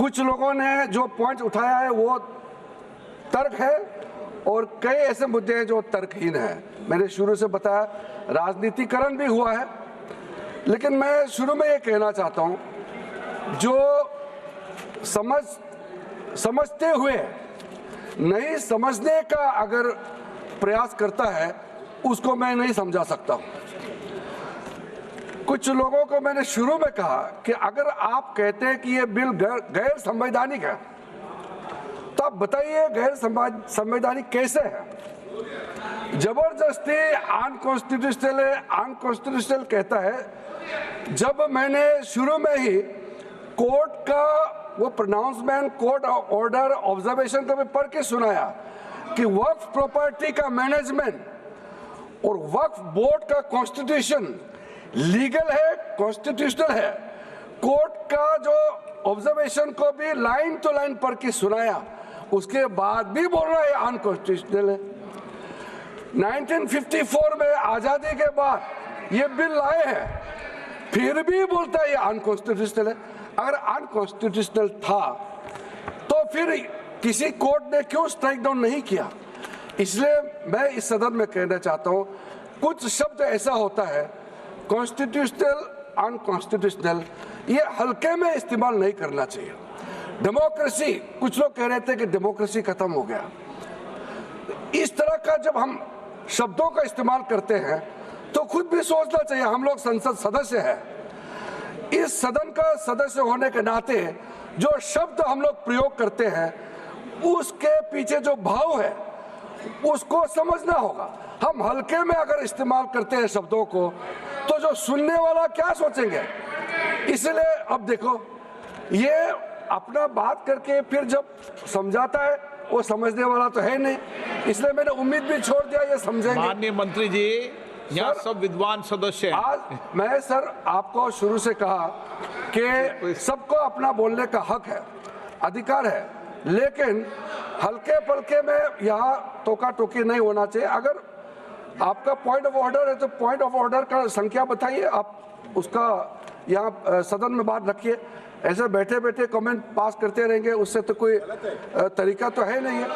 कुछ लोगों ने जो पॉइंट उठाया है वो तर्क है और कई ऐसे मुद्दे हैं जो तर्कहीन है। मैंने शुरू से बताया राजनीतिकरण भी हुआ है, लेकिन मैं शुरू में ये कहना चाहता हूँ जो समझते हुए नहीं समझने का अगर प्रयास करता है उसको मैं नहीं समझा सकता हूँ। कुछ लोगों को मैंने शुरू में कहा कि अगर आप कहते हैं कि ये बिल गैर संवैधानिक है तो आप बताइए गैर संवैधानिक कैसे है। जबरदस्ती अनकॉन्स्टिट्यूशनल है, अनकॉन्स्टिट्यूशनल कहता है। जब मैंने शुरू में ही कोर्ट का वो प्रोनाउंसमेंट, कोर्ट ऑर्डर, ऑब्जर्वेशन को भी पढ़ के सुनाया कि वक्फ प्रॉपर्टी का मैनेजमेंट और वक्फ बोर्ड का कॉन्स्टिट्यूशन लीगल है, कॉन्स्टिट्यूशनल है। कोर्ट का जो ऑब्जर्वेशन को भी लाइन टू लाइन पढ़ के सुनाया, उसके बाद भी बोल रहा है अनकॉन्स्टिट्यूशनल है। 1954 में आजादी के बाद ये बिल लाए हैं, फिर भी बोलता है ये अनकॉन्स्टिट्यूशनल है। अगर अनकॉन्स्टिट्यूशनल था तो फिर किसी कोर्ट ने क्यों स्ट्राइक डाउन नहीं किया। इसलिए मैं इस सदन में कहना चाहता हूं, कुछ शब्द ऐसा होता है कॉन्स्टिट्यूशनल, अनकॉन्स्टिट्यूशनल, ये हल्के में इस्तेमाल नहीं करना चाहिए। डेमोक्रेसी, कुछ लोग कह रहे थे कि डेमोक्रेसी खत्म हो गया। इस तरह का जब हम शब्दों का इस्तेमाल करते हैं तो खुद भी सोचना चाहिए। हम लोग संसद सदस्य हैं, इस सदन का सदस्य होने के नाते जो शब्द हम लोग प्रयोग करते हैं उसके पीछे जो भाव है उसको समझना होगा। हम हल्के में अगर इस्तेमाल करते हैं शब्दों को तो जो सुनने वाला क्या सोचेंगे। इसलिए अब देखो, ये अपना बात करके फिर जब समझाता है वो समझने वाला तो है नहीं, इसलिए मैंने उम्मीद भी छोड़ दिया ये समझेंगे। माननीय मंत्री जी, यहाँ सब विद्वान सदस्य हैं। आज मैं सर आपको शुरू से कहा कि सबको अपना बोलने का हक है, अधिकार है, लेकिन हल्के पलके में यहाँ टोका टोकी नहीं होना चाहिए। अगर आपका पॉइंट ऑफ ऑर्डर है तो पॉइंट ऑफ ऑर्डर का संख्या बताइए, आप उसका यहाँ सदन में बात रखिए। ऐसे बैठे बैठे कमेंट पास करते रहेंगे उससे तो कोई तरीका तो है नहीं है।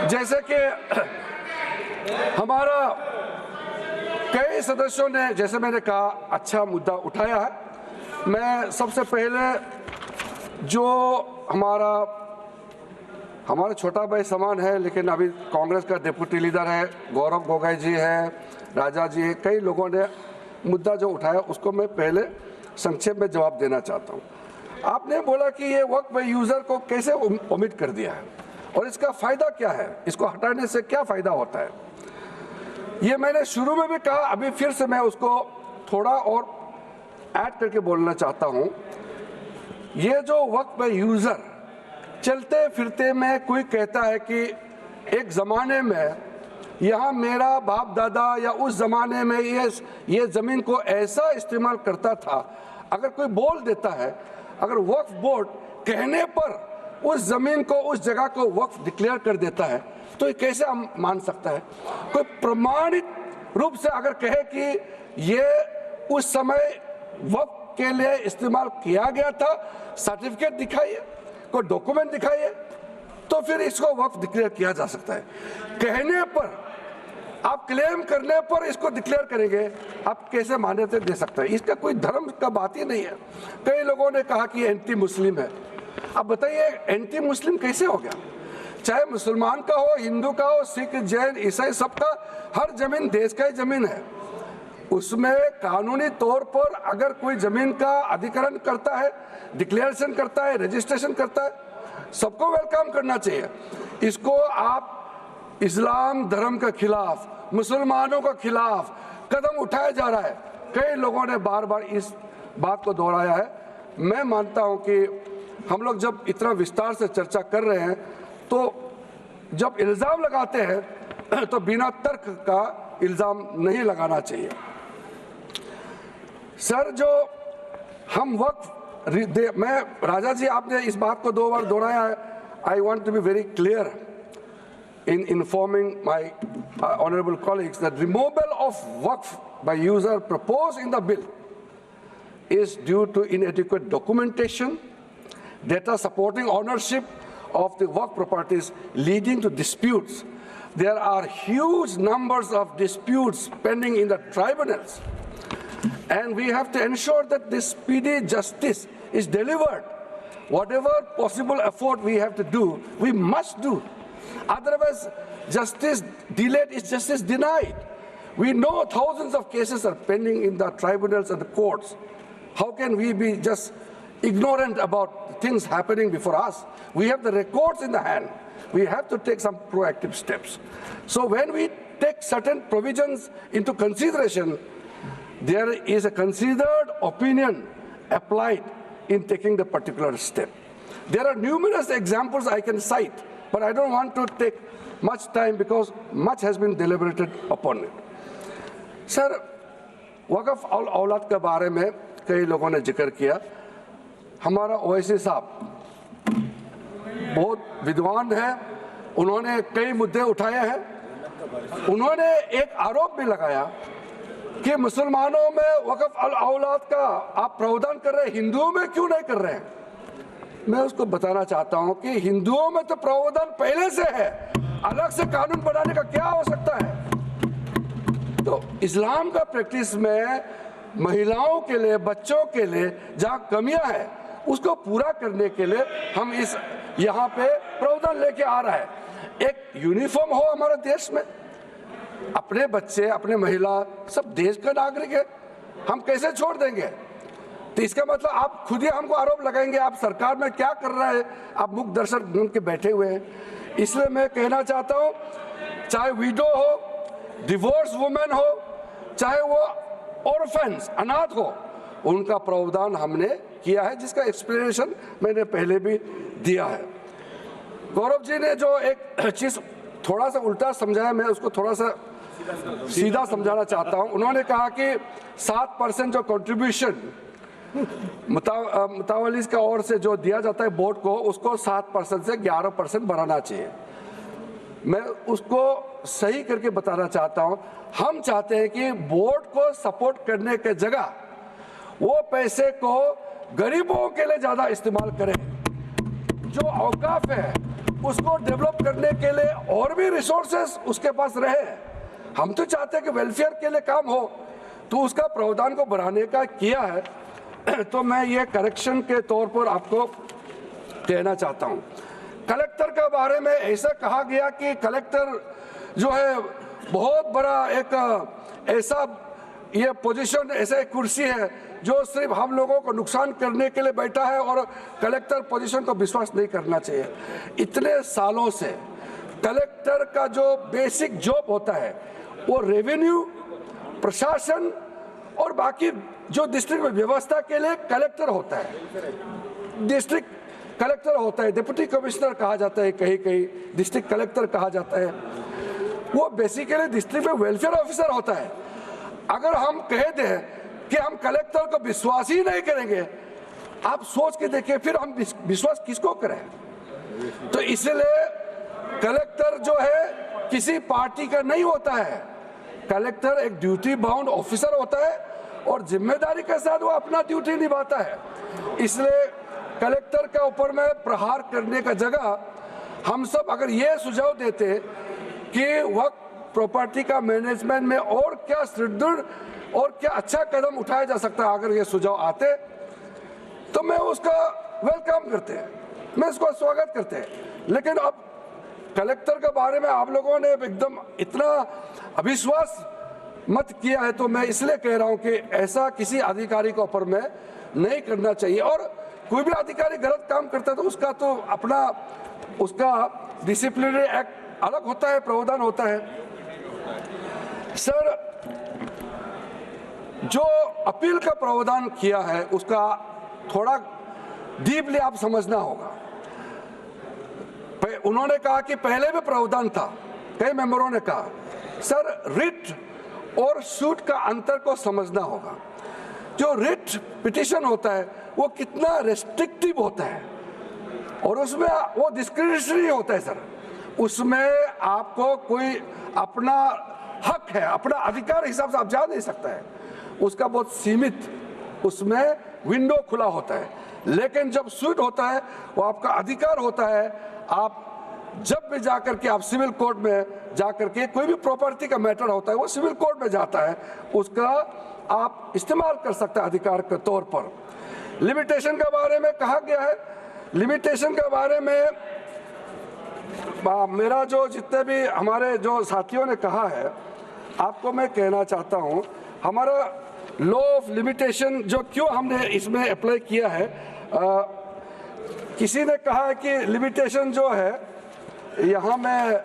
जैसे कि हमारा कई सदस्यों ने, जैसे मैंने कहा, अच्छा मुद्दा उठाया है। मैं सबसे पहले जो हमारा छोटा भाई समान है, लेकिन अभी कांग्रेस का डिप्टी लीडर है, गौरव गोगोई जी है, राजा जी है, कई लोगों ने मुद्दा जो उठाया उसको मैं पहले संक्षेप में जवाब देना चाहता हूँ। आपने बोला कि ये वक्फ यूजर को कैसे ओमिट कर दिया है और इसका फायदा क्या है, इसको हटाने से क्या फायदा होता है। ये मैंने शुरू में भी कहा, अभी फिर से मैं उसको थोड़ा और ऐड करके बोलना चाहता हूँ। ये जो वक्फ यूजर चलते फिरते में कोई कहता है कि एक ज़माने में यहाँ मेरा बाप दादा या उस ज़माने में ये ज़मीन को ऐसा इस्तेमाल करता था, अगर कोई बोल देता है, अगर वक्फ बोर्ड कहने पर उस ज़मीन को, उस जगह को वक्फ डिक्लेयर कर देता है तो ये कैसे हम मान सकता है। कोई प्रमाणित रूप से अगर कहे कि ये उस समय वक्फ के लिए इस्तेमाल किया गया था, सर्टिफिकेट दिखाइए, कोई डॉक्यूमेंट दिखाइए, तो फिर इसको वक्फ डिक्लेयर किया जा सकता है। कहने पर, आप क्लेम करने पर इसको डिक्लेयर करेंगे, आप कैसे मान्यता दे सकते हैं। इसका कोई धर्म का बात ही नहीं है। कई लोगों ने कहा कि एंटी मुस्लिम है। अब बताइए एंटी मुस्लिम कैसे हो गया। चाहे मुसलमान का हो, हिंदू का हो, सिख, जैन, ईसाई, सबका हर जमीन देश का ही जमीन है। उसमें कानूनी तौर पर अगर कोई जमीन का अधिग्रहण करता है, डिक्लेरेशन करता है, रजिस्ट्रेशन करता है, सबको वेलकम करना चाहिए। इसको आप इस्लाम धर्म के खिलाफ, मुसलमानों के खिलाफ कदम उठाया जा रहा है। कई लोगों ने बार बार इस बात को दोहराया है। मैं मानता हूं कि हम लोग जब इतना विस्तार से चर्चा कर रहे हैं तो जब इल्ज़ाम लगाते हैं तो बिना तर्क का इल्ज़ाम नहीं लगाना चाहिए। सर, जो हम वक्फ, मैं राजा जी, आपने इस बात को 2 बार दोहराया है। I want to be very clear in informing my honorable colleagues that removal of waqf by user proposed in the bill is due to inadequate documentation data supporting ownership of the work properties leading to disputes. There are huge numbers of disputes pending in the tribunals, and we have to ensure that this speedy justice is delivered. Whatever possible effort we have to do, we must do. Otherwise, justice delayed is justice denied. We know thousands of cases are pending in the tribunals and the courts. How can we be just ignorant about things happening before us? We have the records in the hand. We have to take some proactive steps. So when we take certain provisions into consideration, there is a considered opinion applied in taking the particular step. There are numerous examples I can cite, but I don't want to take much time because much has been deliberated upon it. Sir, वक़फ़ और औलाद के बारे में कई लोगों ने जिक्र किया। हमारा ओवैसी साहब बहुत विद्वान है, उन्होंने कई मुद्दे उठाए हैं। उन्होंने एक आरोप भी लगाया कि मुसलमानों में वक़फ़ और औलाद का आप प्रावधान कर रहे हैं, हिंदुओं में क्यों नहीं कर रहे हैं? मैं उसको बताना चाहता हूं कि हिंदुओं में तो प्रावधान पहले से है, अलग से कानून बनाने का क्या आवश्यकता है? तो इस्लाम का प्रैक्टिस में महिलाओं के लिए, बच्चों के लिए जहां कमियां हैं, उसको पूरा करने के लिए हम इस यहाँ पे प्रावधान लेके आ रहा है। एक यूनिफॉर्म हो हमारे देश में, अपने बच्चे, अपने महिला सब देश का नागरिक है, हम कैसे छोड़ देंगे? तो इसका मतलब आप खुद ही हमको आरोप लगाएंगे आप सरकार में क्या कर रहा है, आप मुख दर्शक बन के बैठे हुए हैं। इसलिए मैं कहना चाहता हूँ, चाहे विडो हो, डिवोर्स वुमेन हो, चाहे वो ऑर्फन्स अनाथ हो, उनका प्रावधान हमने किया है, जिसका एक्सप्लेनेशन मैंने पहले भी दिया है। गौरव जी ने जो एक चीज़ थोड़ा सा उल्टा समझाया, मैं उसको थोड़ा सा सीधा समझाना चाहता हूँ। उन्होंने कहा कि 7% जो कंट्रीब्यूशन मुतावलिस का ओर से जो दिया जाता है बोर्ड को, उसको 7% से 11% बढ़ाना चाहिए। मैं उसको सही करके बताना चाहता हूं। हम चाहते हैं कि बोर्ड को सपोर्ट करने के जगह वो पैसे को गरीबों के लिए ज़्यादा इस्तेमाल करें। जो औकाफ है उसको डेवलप करने के लिए और भी रिसोर्सेस उसके पास रहे। हम तो चाहते हैं कि वेलफेयर के लिए काम हो, तो उसका प्रावधान को बढ़ाने का किया है। तो मैं ये करेक्शन के तौर पर आपको कहना चाहता हूँ। कलेक्टर के बारे में ऐसा कहा गया कि कलेक्टर जो है बहुत बड़ा एक ऐसा ये पोजीशन, ऐसा एक कुर्सी है जो सिर्फ हम लोगों को नुकसान करने के लिए बैठा है, और कलेक्टर पोजीशन को विश्वास नहीं करना चाहिए। इतने सालों से कलेक्टर का जो बेसिक जॉब होता है वो रेवेन्यू, प्रशासन और बाकी जो डिस्ट्रिक्ट में व्यवस्था के लिए कलेक्टर होता है। डिस्ट्रिक्ट कलेक्टर होता है, डिप्टी कमिश्नर कहा जाता है, कहीं कहीं डिस्ट्रिक्ट कलेक्टर कहा जाता है। वो बेसिकली डिस्ट्रिक्ट में वेलफेयर ऑफिसर होता है। अगर हम कह दें कि हम कलेक्टर को विश्वास ही नहीं करेंगे, आप सोच के देखिए फिर हम विश्वास किसको करें? तो इसलिए कलेक्टर जो है किसी पार्टी का नहीं होता है। कलेक्टर एक ड्यूटी बाउंड ऑफिसर होता है और जिम्मेदारी के साथ वो अपना ड्यूटी निभाता है। इसलिए कलेक्टर के ऊपर में प्रहार करने का जगह हम सब अगर ये सुझाव देते कि वक्त प्रॉपर्टी का मैनेजमेंट में और क्या सुदृढ़ और क्या अच्छा कदम उठाया जा सकता है, अगर ये सुझाव आते तो मैं उसका वेलकम करते हैं, मैं इसको स्वागत करते हैं। लेकिन अब कलेक्टर के बारे में आप लोगों ने एकदम इतना अविश्वास मत किया है, तो मैं इसलिए कह रहा हूं कि ऐसा किसी अधिकारी के ऊपर में नहीं करना चाहिए। और कोई भी अधिकारी गलत काम करता है तो उसका तो अपना उसका डिसिप्लिनरी एक्ट अलग होता है, प्रावधान होता है। सर, जो अपील का प्रावधान किया है उसका थोड़ा डीपली आप समझना होगा। उन्होंने कहा कि पहले भी प्रावधान था, कई मेंबरों ने कहा। सर, रिट और सूट का अंतर को समझना होगा। जो रिट पिटीशन होता है वो कितना रेस्ट्रिक्टिव होता है और उसमें वो डिस्क्रिशनरी होता है। सर, उसमें आपको कोई अपना हक है, अपना अधिकार हिसाब से आप जा नहीं सकता है, उसका बहुत सीमित उसमें विंडो खुला होता है। लेकिन जब सूट होता है वो आपका अधिकार होता है। आप जब भी जाकर के आप सिविल कोर्ट में जाकर के कोई भी प्रॉपर्टी का मैटर होता है वो सिविल कोर्ट में जाता है, उसका आप इस्तेमाल कर सकते हैं अधिकार के तौर पर। लिमिटेशन के बारे में कहा गया है, लिमिटेशन के बारे में मेरा जो जितने भी हमारे जो साथियों ने कहा है, आपको मैं कहना चाहता हूं, हमारा लॉ ऑफ लिमिटेशन जो क्यों हमने इसमें अप्लाई किया है, किसी ने कहा है कि लिमिटेशन जो है यहाँ में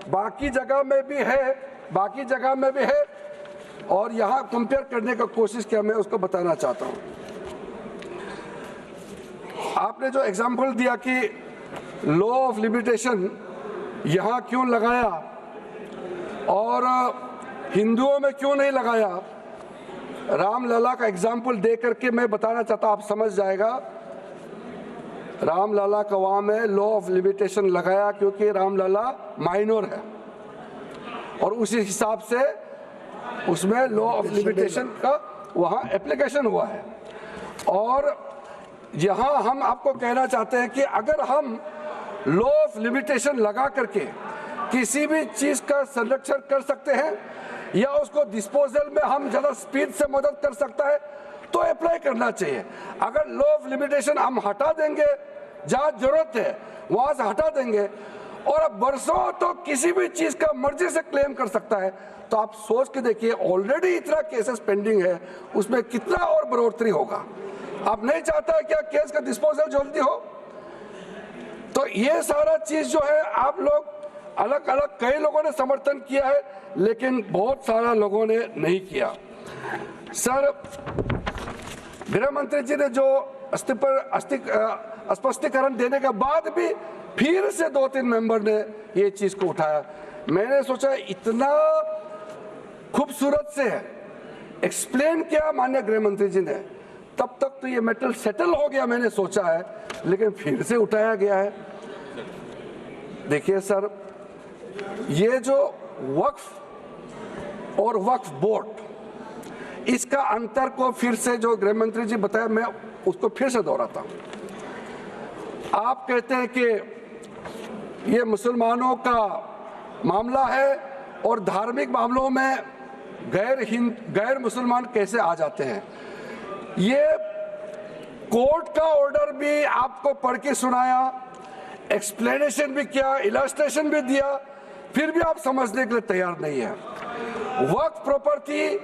बाकी जगह में भी है, बाकी जगह में भी है, और यहाँ कंपेयर करने का कोशिश किया, मैं उसको बताना चाहता हूँ। आपने जो एग्जाम्पल दिया कि लॉ ऑफ लिमिटेशन यहाँ क्यों लगाया और हिंदुओं में क्यों नहीं लगाया, रामलला का एग्जाम्पल दे करके मैं बताना चाहता, आप समझ जाएगा। रामलला का वहाँ में लॉ ऑफ लिमिटेशन लगाया क्योंकि रामलला माइनर है और उसी हिसाब से उसमें लॉ ऑफ लिमिटेशन का वहाँ एप्लीकेशन हुआ है। और यहाँ हम आपको कहना चाहते हैं कि अगर हम लॉ ऑफ लिमिटेशन लगा करके किसी भी चीज़ का संरक्षण कर सकते हैं या उसको डिस्पोजल में हम ज़्यादा स्पीड से मदद कर सकता है तो अप्लाई करना चाहिए। अगर लॉ ऑफ लिमिटेशन हम हटा देंगे, जहाँ जरूरत है वहाँ से हटा देंगे और अब बरसों तो किसी भी चीज़ का मर्जी से क्लेम कर सकता है, तो आप सोच के देखिए ऑलरेडी इतना केसेस पेंडिंग है, उसमें कितना और बढ़ोतरी होगा। आप नहीं चाहता है क्या केस का डिस्पोजल जल्दी हो? तो ये सारा चीज़ जो है आप लोग अलग अलग कई लोगों ने समर्थन किया है लेकिन बहुत सारा लोगों ने नहीं किया। सर, गृह मंत्री जी ने जो स्पष्टीकरण देने के बाद भी फिर से 2-3 मेंबर ने ये चीज़ को उठाया। मैंने सोचा इतना खूबसूरत से एक्सप्लेन किया माननीय गृह मंत्री जी ने, तब तक तो ये मैटर सेटल हो गया मैंने सोचा है, लेकिन फिर से उठाया गया है। देखिए सर, ये जो वक्फ और वक्फ बोर्ड, इसका अंतर को फिर से जो गृह मंत्री जी बताया, मैं उसको फिर से दोहराता हूं। आप कहते हैं कि ये मुसलमानों का मामला है और धार्मिक मामलों में गैर मुसलमान कैसे आ जाते हैं। ये कोर्ट का ऑर्डर भी आपको पढ़ के सुनाया, एक्सप्लेनेशन भी किया, इलस्ट्रेशन भी दिया, फिर भी आप समझने के लिए तैयार नहीं है। वक्फ प्रॉपर्टी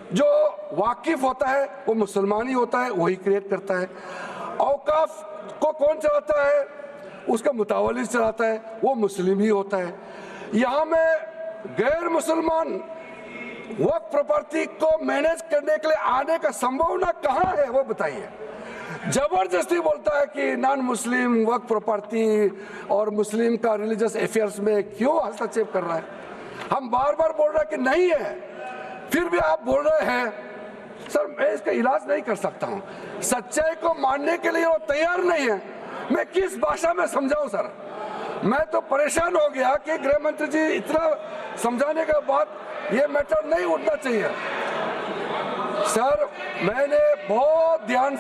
जो वाकिफ होता है वो मुसलमान ही होता है, वही क्रिएट करता है। औकाफ को कौन चलाता है? उसका मुतावली चलाता है, वो मुस्लिम ही होता है। यहाँ में गैर मुसलमान वक्फ प्रॉपर्टी को मैनेज करने के लिए आने का संभावना कहाँ है, वो बताइए। जबरदस्ती बोलता है कि नॉन मुस्लिम वक्फ प्रॉपर्टी और मुस्लिम का रिलीजियस अफेयर्स में क्यों हस्तक्षेप कर रहा है। हम बार बार बोल रहे हैं कि नहीं है, फिर भी आप बोल रहे हैं। सर, मैं इसका इलाज नहीं कर सकता हूँ। सच्चाई को मानने के लिए वो तैयार नहीं है, मैं किस भाषा में समझाऊं सर। मैं तो परेशान हो गया कि गृह मंत्री जी इतना समझाने के बाद ये मैटर नहीं उठना चाहिए। सर, मैंने बहुत ध्यान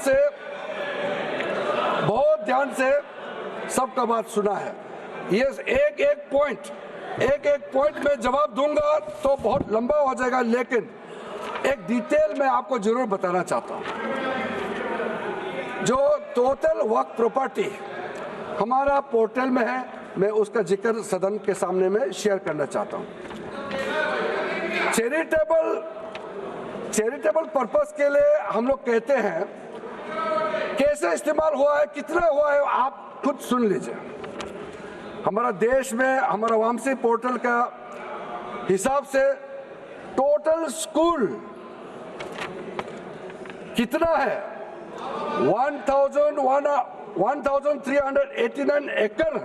से सबका बात सुना है। ये एक एक पॉइंट में जवाब दूंगा तो बहुत लंबा हो जाएगा, लेकिन एक डिटेल में आपको जरूर बताना चाहता हूं। जो टोटल वक्फ प्रॉपर्टी हमारा पोर्टल में है, मैं उसका जिक्र सदन के सामने में शेयर करना चाहता हूं। चैरिटेबल पर्पस के लिए हम लोग कहते हैं, कैसे इस्तेमाल हुआ है, कितना हुआ है, आप खुद सुन लीजिए। हमारा देश में हमारा वामसी पोर्टल का हिसाब से टोटल स्कूल कितना है? 1389 एकड़,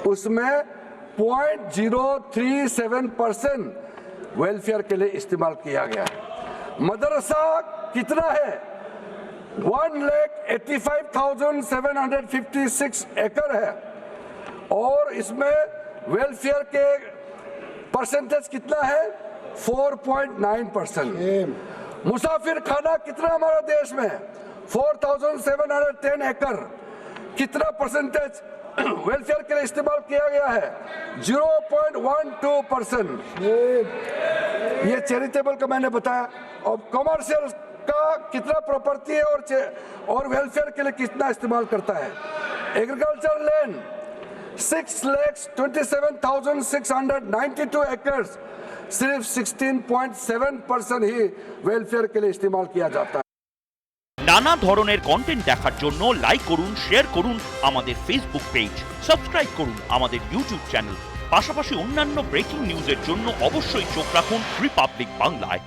उसमें 0.037% वेलफेयर के लिए इस्तेमाल किया गया है। मदरसा कितना है? 1,85,756 एकड़ है और इसमें वेलफेयर के परसेंटेज कितना है? 4.9%। मुसाफिर खाना कितना हमारा देश में है? 4,710 एकड़ कितना परसेंटेज वेलफेयर के लिए इस्तेमाल किया गया है? 0.12%। ये चैरिटेबल का मैंने बताया। और कमर्शियल का कितना प्रॉपर्टी है और वेलफेयर के लिए कितना इस्तेमाल करता है? एग्रीकल्चर लैंड 6,27,692 एकड़, सिर्फ 16.7% ही वेलफेयर के लिए इस्तेमाल किया जाता है। নানা ধরনের কন্টেন্ট দেখার জন্য লাইক করুন, শেয়ার করুন আমাদের ফেসবুক পেজ, সাবস্ক্রাইব করুন আমাদের ইউটিউব চ্যানেল। পাশাপাশি অন্যান্য ব্রেকিং নিউজের জন্য অবশ্যই চোখ রাখুন রিপাবলিক বাংলায়।